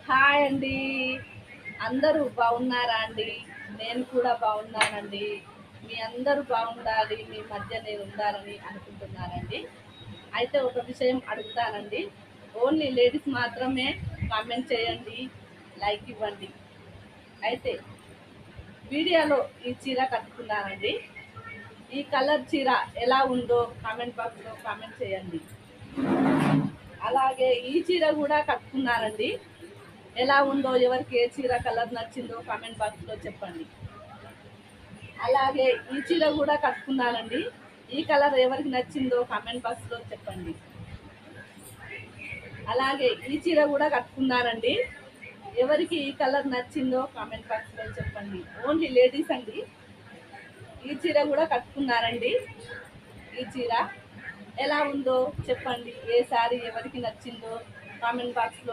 Hi అండి. అందరూ బాగున్నారా అండి? నేను కూడా బాగున్నానండి. మీ అందరూ బాగుండాలి, మీ మధ్య నేను ఉండాలని అనుకుంటున్నానండి. అయితే ఒక విషయం అడుగుతానండి. ఓన్లీ లేడీస్ మాత్రమే కామెంట్ చేయండి, లైక్ ఇవ్వండి. అయితే వీడియోలో ఈ చీర కట్టుకున్నానండి. ఈ కలర్ చీర ఎలా ఉందో కామెంట్ బాక్స్లో కామెంట్ చేయండి. అలాగే ఈ చీర కూడా కట్టుకున్నానండి. ఎలా ఉందో, ఎవరికి ఏ చీర కలర్ నచ్చిందో కామెంట్ బాక్స్లో చెప్పండి. అలాగే ఈ చీర కూడా కట్టుకున్నానండి. ఈ కలర్ ఎవరికి నచ్చిందో కామెంట్ బాక్స్లో చెప్పండి. అలాగే ఈ చీర కూడా కట్టుకున్నానండి. ఎవరికి ఈ కలర్ నచ్చిందో కామెంట్ బాక్స్లో చెప్పండి. ఓన్లీ లేడీస్ అండి. ఈ చీర కూడా కట్టుకున్నారండి. ఈ చీర ఎలా ఉందో చెప్పండి. ఏ సారీ ఎవరికి నచ్చిందో కామెంట్ బాక్స్లో